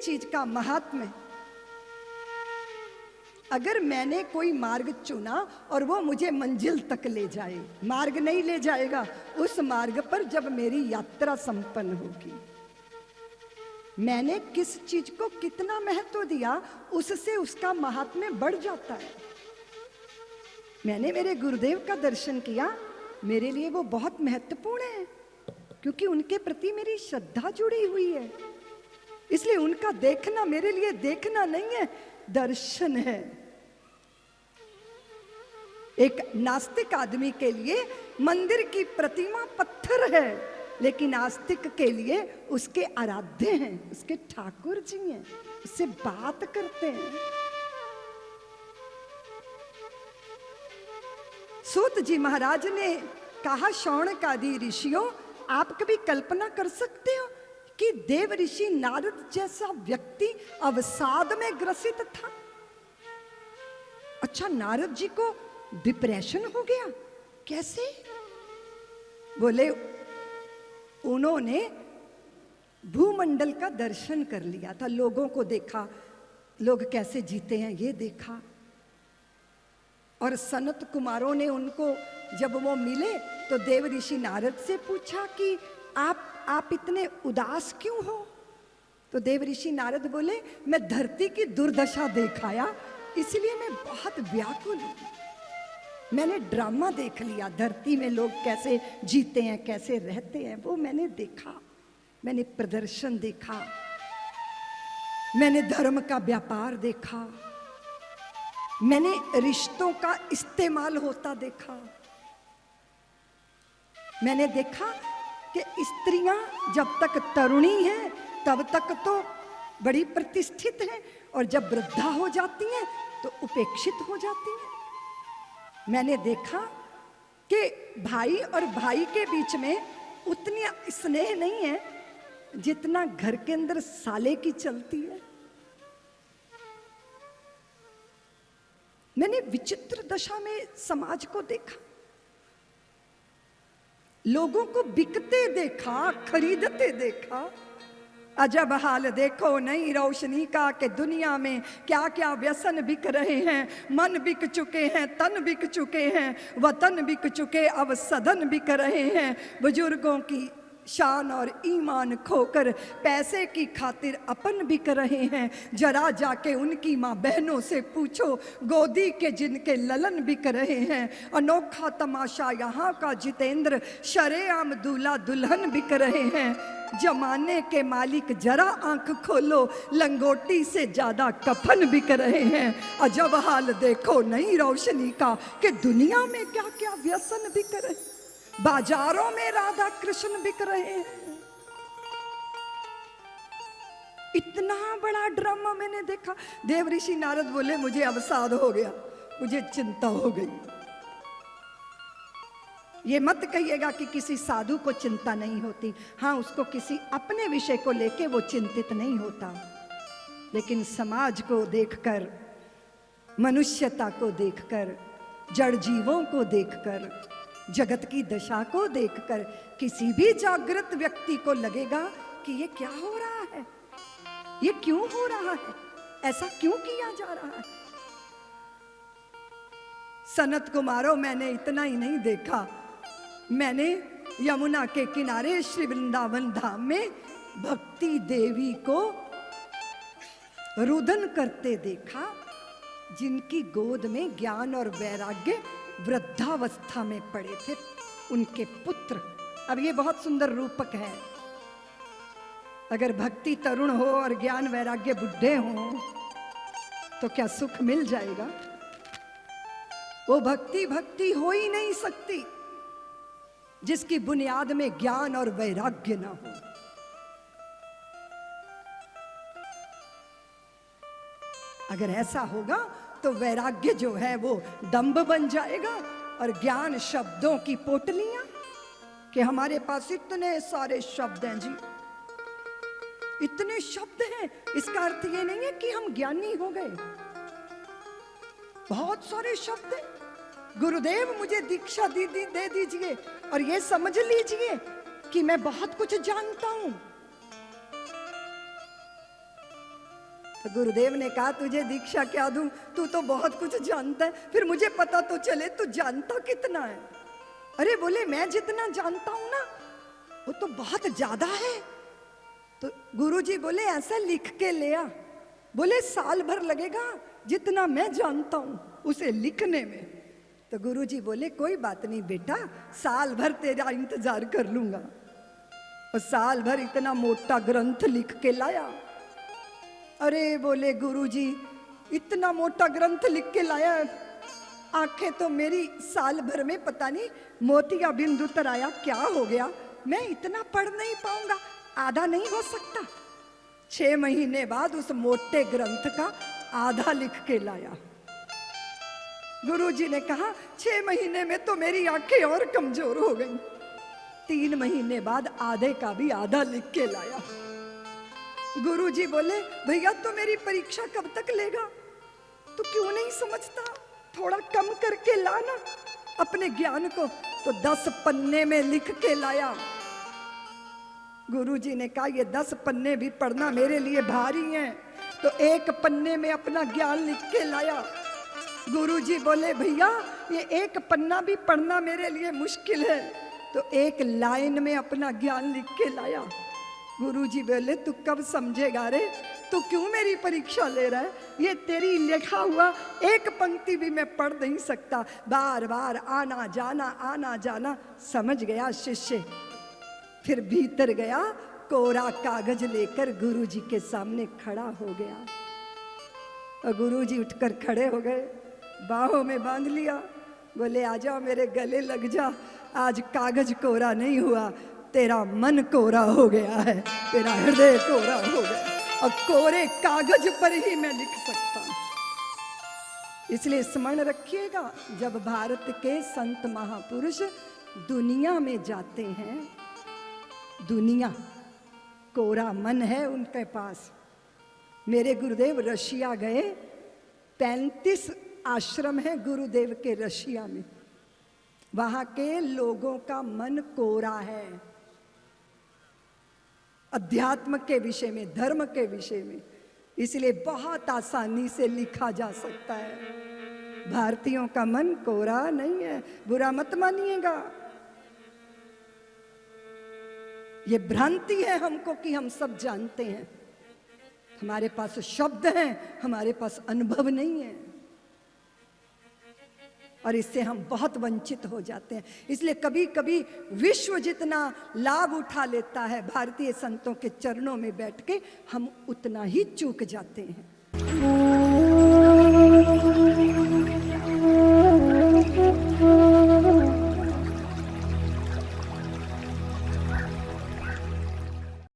चीज का महात्म्य, अगर मैंने कोई मार्ग चुना और वो मुझे मंजिल तक ले जाए, मार्ग नहीं ले जाएगा, उस मार्ग पर जब मेरी यात्रा संपन्न होगी, मैंने किस चीज को कितना महत्व दिया, उससे उसका महात्म्य बढ़ जाता है। मैंने मेरे गुरुदेव का दर्शन किया, मेरे लिए वो बहुत महत्वपूर्ण है, क्योंकि उनके प्रति मेरी श्रद्धा जुड़ी हुई है। इसलिए उनका देखना मेरे लिए देखना नहीं है, दर्शन है। एक नास्तिक आदमी के लिए मंदिर की प्रतिमा पत्थर है, लेकिन आस्तिक के लिए उसके आराध्य हैं, उसके ठाकुर जी हैं, उससे बात करते हैं। सूत जी महाराज ने कहा, शौनकादि ऋषियों, आप कभी कल्पना कर सकते हो कि देव ऋषि नारद जैसा व्यक्ति अवसाद में ग्रसित था? अच्छा, नारद जी को डिप्रेशन हो गया, कैसे? बोले उन्होंने भूमंडल का दर्शन कर लिया था, लोगों को देखा, लोग कैसे जीते हैं ये देखा। और सनत कुमारों ने उनको, जब वो मिले तो देव ऋषि नारद से पूछा कि आप इतने उदास क्यों हो? तो देव ऋषि नारद बोले, मैं धरती की दुर्दशा देखाया, इसलिए मैं बहुत व्याकुल हूं। मैंने ड्रामा देख लिया, धरती में लोग कैसे जीते हैं, कैसे रहते हैं, वो मैंने देखा। मैंने प्रदर्शन देखा, मैंने धर्म का व्यापार देखा, मैंने रिश्तों का इस्तेमाल होता देखा। मैंने देखा कि स्त्रियां जब तक तरुणी हैं तब तक तो बड़ी प्रतिष्ठित हैं, और जब वृद्धा हो जाती हैं तो उपेक्षित हो जाती हैं। मैंने देखा कि भाई और भाई के बीच में उतनी स्नेह नहीं है जितना घर के अंदर साले की चलती है। मैंने विचित्र दशा में समाज को देखा, लोगों को बिकते देखा, खरीदते देखा। अजब हाल देखो नई रोशनी का, कि दुनिया में क्या क्या व्यसन बिक रहे हैं। मन बिक चुके हैं, तन बिक चुके हैं, वतन बिक चुके, अब सदन बिक रहे हैं। बुजुर्गों की शान और ईमान खोकर पैसे की खातिर अपन बिक रहे हैं। जरा जाके उनकी माँ बहनों से पूछो, गोदी के जिनके ललन बिक रहे हैं। अनोखा तमाशा यहाँ का जितेंद्र, शरेआम दूल्हा दुल्हन बिक रहे हैं। जमाने के मालिक जरा आंख खोलो, लंगोटी से ज्यादा कफन बिक रहे हैं। अजब हाल देखो नई रोशनी का, कि दुनिया में क्या क्या व्यसन बिक रहे हैं। बाजारों में राधा कृष्ण बिक रहे हैं। इतना बड़ा ड्रामा मैंने देखा। देव ऋषि नारद बोले, मुझे अवसाद हो गया, मुझे चिंता हो गई। ये मत कहिएगा कि किसी साधु को चिंता नहीं होती। हाँ, उसको किसी अपने विषय को लेके वो चिंतित नहीं होता, लेकिन समाज को देखकर, मनुष्यता को देखकर, जड़ जीवों को देखकर, जगत की दशा को देखकर किसी भी जागृत व्यक्ति को लगेगा कि ये क्या हो रहा है, ये क्यों हो रहा है, ऐसा क्यों किया जा रहा है। सनत कुमारों, मैंने इतना ही नहीं देखा, मैंने यमुना के किनारे श्री वृंदावन धाम में भक्ति देवी को रुदन करते देखा, जिनकी गोद में ज्ञान और वैराग्य वृद्धावस्था में पड़े थे, उनके पुत्र। अब ये बहुत सुंदर रूपक है। अगर भक्ति तरुण हो और ज्ञान वैराग्य बुढ़े हो तो क्या सुख मिल जाएगा? वो भक्ति हो ही नहीं सकती जिसकी बुनियाद में ज्ञान और वैराग्य ना हो। अगर ऐसा होगा तो वैराग्य जो है वो दंभ बन जाएगा, और ज्ञान शब्दों की पोटलियां, कि हमारे पास इतने सारे शब्द हैं जी, इतने शब्द हैं। इसका अर्थ ये नहीं है कि हम ज्ञानी हो गए। बहुत सारे शब्द हैं। गुरुदेव मुझे दीक्षा दे दीजिए और ये समझ लीजिए कि मैं बहुत कुछ जानता हूं। गुरुदेव ने कहा तुझे दीक्षा क्या दूं, तू तो बहुत कुछ जानता है, फिर मुझे पता तो चले तू जानता कितना है। अरे बोले मैं जितना जानता हूं ना वो तो बहुत ज्यादा है। तो गुरुजी बोले ऐसा लिख के ले आ। बोले साल भर लगेगा जितना मैं जानता हूं उसे लिखने में। तो गुरुजी बोले कोई बात नहीं बेटा, साल भर तेरा इंतजार कर लूंगा। और साल भर इतना मोटा ग्रंथ लिख के लाया। अरे बोले गुरुजी इतना मोटा ग्रंथ लिख के लाया, आंखें तो मेरी साल भर में पता नहीं मोतिया बिंदु तर आया क्या हो गया, मैं इतना पढ़ नहीं पाऊंगा, आधा नहीं हो सकता। 6 महीने बाद उस मोटे ग्रंथ का आधा लिख के लाया। गुरुजी ने कहा 6 महीने में तो मेरी आंखें और कमजोर हो गई। 3 महीने बाद आधे का भी आधा लिख के लाया। गुरुजी बोले भैया तो मेरी परीक्षा कब तक लेगा, तो क्यों नहीं समझता, थोड़ा कम करके लाना अपने ज्ञान को। तो 10 पन्ने में लिख के लाया। गुरुजी ने कहा ये 10 पन्ने भी पढ़ना मेरे लिए भारी हैं, तो 1 पन्ने में अपना ज्ञान लिख के लाया। गुरुजी बोले भैया ये 1 पन्ना भी पढ़ना मेरे लिए मुश्किल है, तो 1 लाइन में अपना ज्ञान लिख के लाया। गुरुजी बोले तू कब समझेगा रे, तू क्यों मेरी परीक्षा ले रहा है, ये तेरी लिखा हुआ 1 पंक्ति भी मैं पढ़ नहीं सकता, बार बार आना जाना। समझ गया शिष्य। फिर भीतर गया, कोरा कागज लेकर गुरुजी के सामने खड़ा हो गया। और गुरुजी उठकर खड़े हो गए, बाहों में बांध लिया, बोले आ जाओ मेरे गले लग जा, आज कागज कोरा नहीं हुआ, तेरा मन कोरा हो गया है, तेरा हृदय कोरा हो गया, और कोरे कागज पर ही मैं लिख सकता हूं। इसलिए स्मरण रखिएगा, जब भारत के संत महापुरुष दुनिया में जाते हैं, दुनिया कोरा मन है उनके पास। मेरे गुरुदेव रशिया गए, 35 आश्रम है गुरुदेव के रशिया में, वहां के लोगों का मन कोरा है अध्यात्म के विषय में, धर्म के विषय में, इसलिए बहुत आसानी से लिखा जा सकता है। भारतीयों का मन कोरा नहीं है, बुरा मत मानिएगा। ये भ्रांति है हमको कि हम सब जानते हैं, हमारे पास शब्द हैं, हमारे पास अनुभव नहीं है, और इससे हम बहुत वंचित हो जाते हैं। इसलिए कभी कभी विश्व जितना लाभ उठा लेता है भारतीय संतों के चरणों में बैठ के, हम उतना ही चूक जाते हैं।